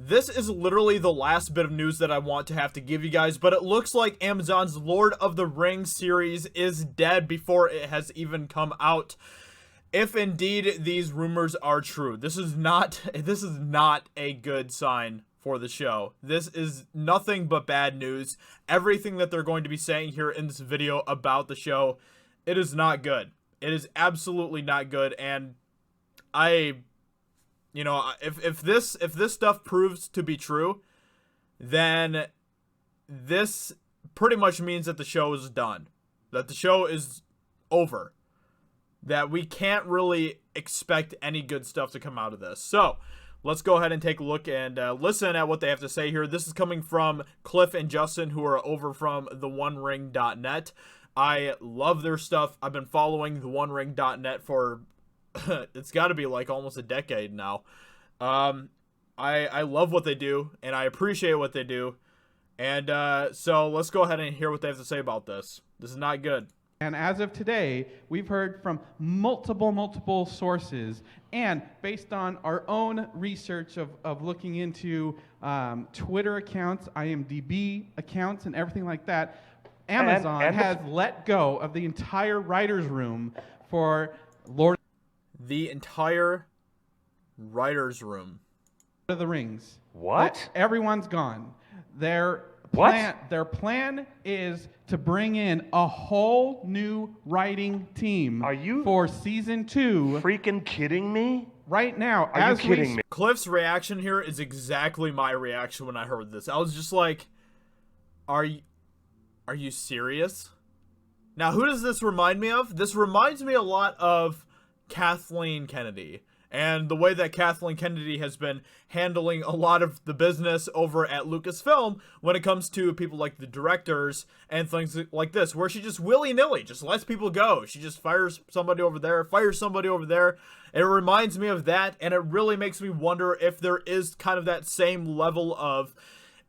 this is literally the last bit of news that I want to have to give you guys, but it looks like Amazon's Lord of the Rings series is dead before it has even come out. If indeed these rumors are true, this is not a good sign for the show. This is nothing but bad news. Everything that they're going to be saying here in this video about the show, it is not good. It is absolutely not good, and you know, if this stuff proves to be true, then this pretty much means that the show is done. That the show is over. That we can't really expect any good stuff to come out of this. So, let's go ahead and take a look and listen at what they have to say here. This is coming from Cliff and Justin, who are over from theonering.net. I love their stuff. I've been following theonering.net for it's got to be like almost a decade now. I love what they do, and I appreciate what they do. And so let's go ahead and hear what they have to say about this. This is not good. And as of today, we've heard from multiple sources, and based on our own research of looking into Twitter accounts, IMDb accounts, and everything like that, Amazon has let go of the entire writer's room for The entire writer's room. Lord of the Rings. What? Everyone's gone. Their plan is to bring in a whole new writing team. Are you for season 2? Freaking kidding me? Right now, are you kidding me? Cliff's reaction here is exactly my reaction when I heard this. I was just like, are you serious? Now, who does this remind me of? This reminds me a lot of Kathleen Kennedy, and the way that Kathleen Kennedy has been handling a lot of the business over at Lucasfilm when it comes to people like the directors and things like this, where she just willy-nilly just lets people go. She just fires somebody over there, It reminds me of that, and it really makes me wonder if there is kind of that same level of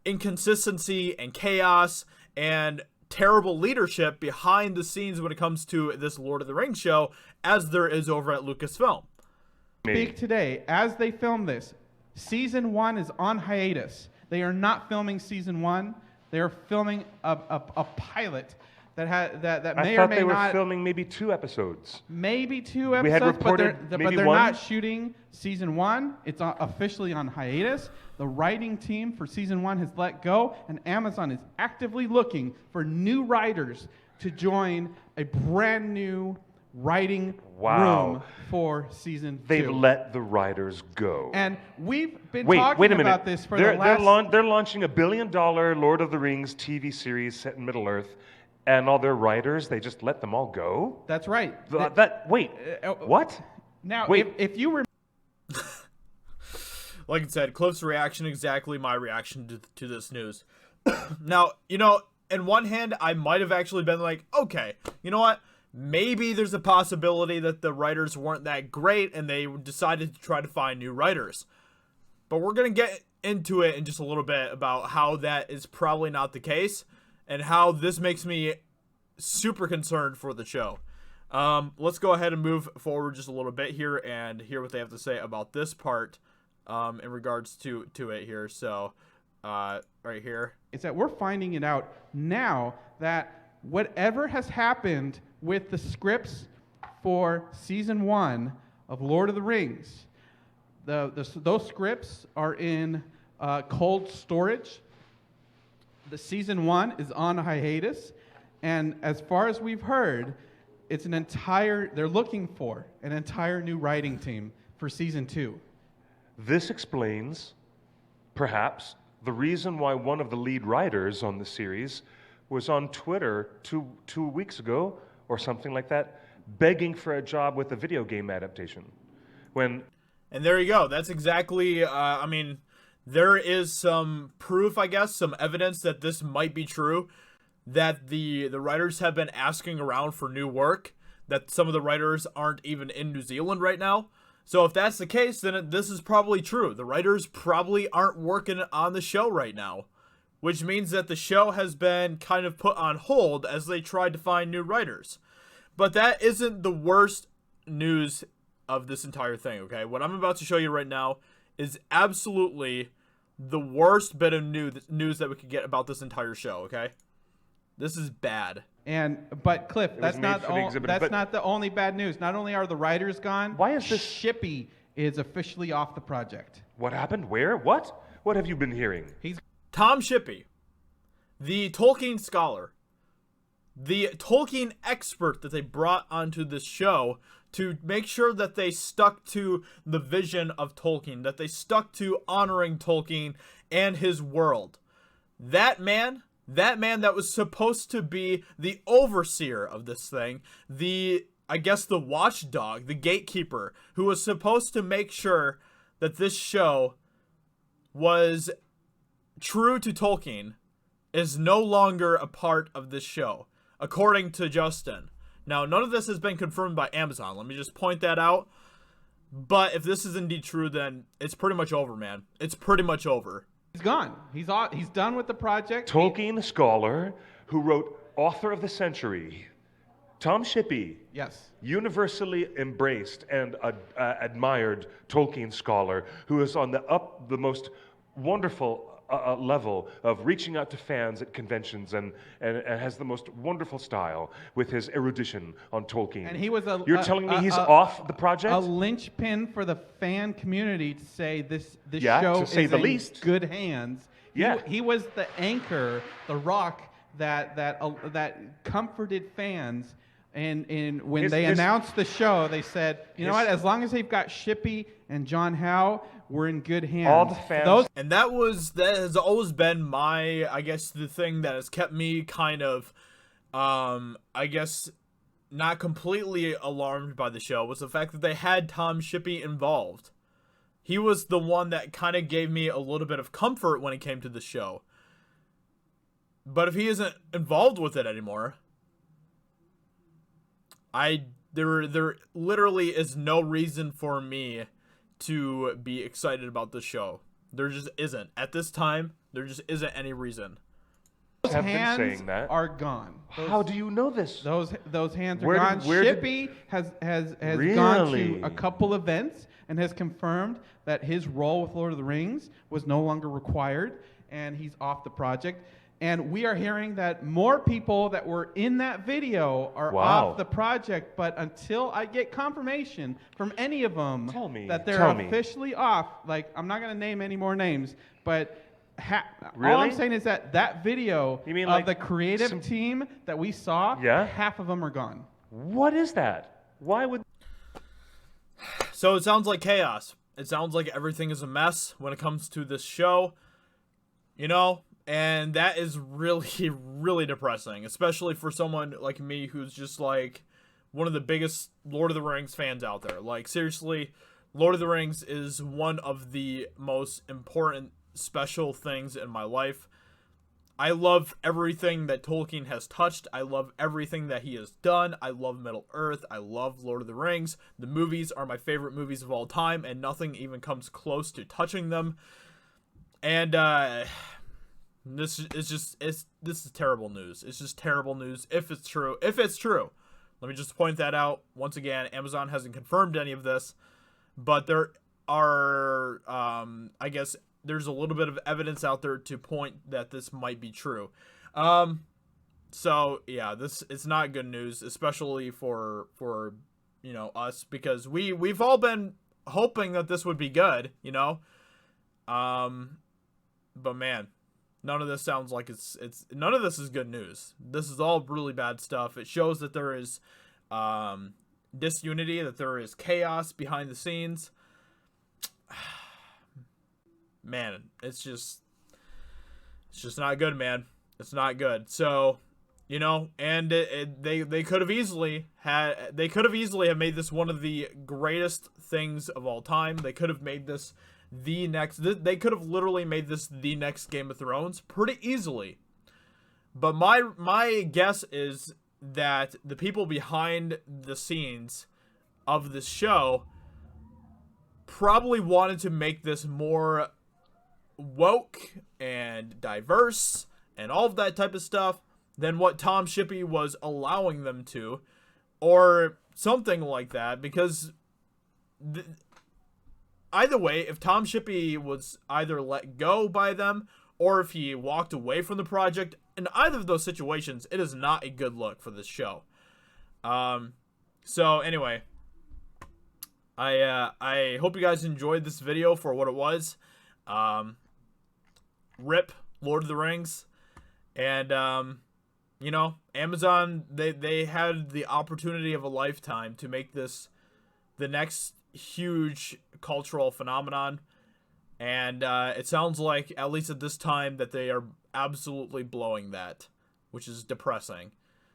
inconsistency and chaos and terrible leadership behind the scenes when it comes to this Lord of the Rings show as there is over at Lucasfilm. Speak today, as they film this, season 1 is on hiatus. They are not filming season 1. They are filming a pilot that may or may not. I thought they were filming maybe 2 episodes. Maybe 2 episodes, we had reported but maybe they're one? not shooting season 1. It's officially on hiatus. The writing team for season 1 has let go, and Amazon is actively looking for new writers to join a brand new writing room for season 2. They've let the writers go. And we've been talking about this for the last... They're launching $1 billion Lord of the Rings TV series set in Middle-earth, and all their writers, they just let them all go? That's right. What? Now, wait. if you remember... Like I said, Cliff's reaction, exactly my reaction to this news. Now, you know, in one hand, I might have actually been like, okay, you know what? Maybe there's a possibility that the writers weren't that great and they decided to try to find new writers. But we're going to get into it in just a little bit about how that is probably not the case and how this makes me super concerned for the show. Let's go ahead and move forward just a little bit here and hear what they have to say about this part in regards to it here. So, right here. It's that we're finding it out now that whatever has happened with the scripts for season 1 of Lord of the Rings, those scripts are in cold storage. The season 1 is on hiatus, and as far as we've heard, they're looking for an entire new writing team for season 2. This explains, perhaps, the reason why one of the lead writers on the series was on Twitter two weeks ago, or something like that, begging for a job with a video game adaptation. And there you go. That's exactly, I mean, there is some proof, I guess, some evidence that this might be true, that the writers have been asking around for new work, that some of the writers aren't even in New Zealand right now. So if that's the case, then this is probably true. The writers probably aren't working on the show right now, which means that the show has been kind of put on hold as they tried to find new writers. But that isn't the worst news of this entire thing, okay? What I'm about to show you right now is absolutely the worst bit of news that we could get about this entire show, okay? This is bad. But Cliff, was that's made not for the exhibit, but- not the only bad news. Not only are the writers gone, Why is this- Shippey is officially off the project. What happened? Where? What? What have you been hearing? Tom Shippey, the Tolkien scholar, the Tolkien expert that they brought onto this show to make sure that they stuck to the vision of Tolkien, that they stuck to honoring Tolkien and his world. That man that was supposed to be the overseer of this thing, I guess the watchdog, the gatekeeper, who was supposed to make sure that this show was true to Tolkien, is no longer a part of this show, according to Justin. Now, none of this has been confirmed by Amazon. Let me just point that out. But if this is indeed true, then it's pretty much over, man. It's pretty much over. He's gone. He's done with the project. Tolkien scholar who wrote Author of the Century, Tom Shippey. Yes. Universally embraced and admired Tolkien scholar who is on the most wonderful level of reaching out to fans at conventions and has the most wonderful style with his erudition on Tolkien. And he was You're telling me he's off the project? A linchpin for the fan community to say this Yeah, show to say is the in least. good hands. Yeah. He was the anchor, the rock that comforted fans. And when they announced the show, they said, you know what? As long as they've got Shippey and John Howe, we're in good hands. All the fans. And that has always been my, I guess, the thing that has kept me kind of, I guess, not completely alarmed by the show, was the fact that they had Tom Shippey involved. He was the one that kind of gave me a little bit of comfort when it came to the show. But if he isn't involved with it anymore, there literally is no reason for me to be excited about the show. There just isn't. At this time, there just isn't any reason. Those Have been hands saying that. are gone. How do you know this? Those hands are Where gone. did- where did- Shippey has gone Really? to a couple events and has confirmed that his role with Lord of the Rings was no longer required, and he's off the project. And we are hearing that more people that were in that video are Wow. off the project, but until I get confirmation from any of them Tell me, that they're tell me. officially off, like, I'm not going to name any more names, but all Really? I'm saying is that video You mean of like the creative some- team that we saw, Yeah? half of them are gone. What is that? Why would... So it sounds like chaos. It sounds like everything is a mess when it comes to this show. You know? And that is really, really depressing, especially for someone like me who's just like one of the biggest Lord of the Rings fans out there. Like, seriously, Lord of the Rings is one of the most important special things in my life. I love everything that Tolkien has touched. I love everything that he has done. I love Middle Earth. I love Lord of the Rings. The movies are my favorite movies of all time, and nothing even comes close to touching them. And, this is terrible news. It's just terrible news if it's true. If it's true. Let me just point that out. Once again, Amazon hasn't confirmed any of this, but there are, I guess there's a little bit of evidence out there to point that this might be true. So yeah, it's not good news, especially for you know, us, because we've all been hoping that this would be good, you know. But man, none of this sounds like it's none of this is good news. This is all really bad stuff. It shows that there is disunity, that there is chaos behind the scenes. Man, it's just not good, man. It's not good. So, you know, and they could have easily have made this one of the greatest things of all time. They could have made this they could have literally made this the next Game of Thrones pretty easily. But my guess is that the people behind the scenes of this show probably wanted to make this more woke and diverse and all of that type of stuff than what Tom Shippey was allowing them to, or something like that, because either way, if Tom Shippey was either let go by them or if he walked away from the project, in either of those situations, it is not a good look for this show. So anyway, I hope you guys enjoyed this video for what it was. Rip Lord of the Rings, and you know, Amazon, they had the opportunity of a lifetime to make this the next huge cultural phenomenon, and it sounds like, at least at this time, that they are absolutely blowing that, which is depressing.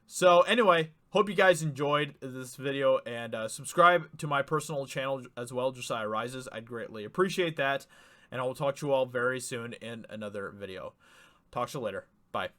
So anyway, hope you guys enjoyed this video, and subscribe to my personal channel as well, Josiah Rises. I'd greatly appreciate that, and I will talk to you all very soon in another video. Talk to you later. Bye.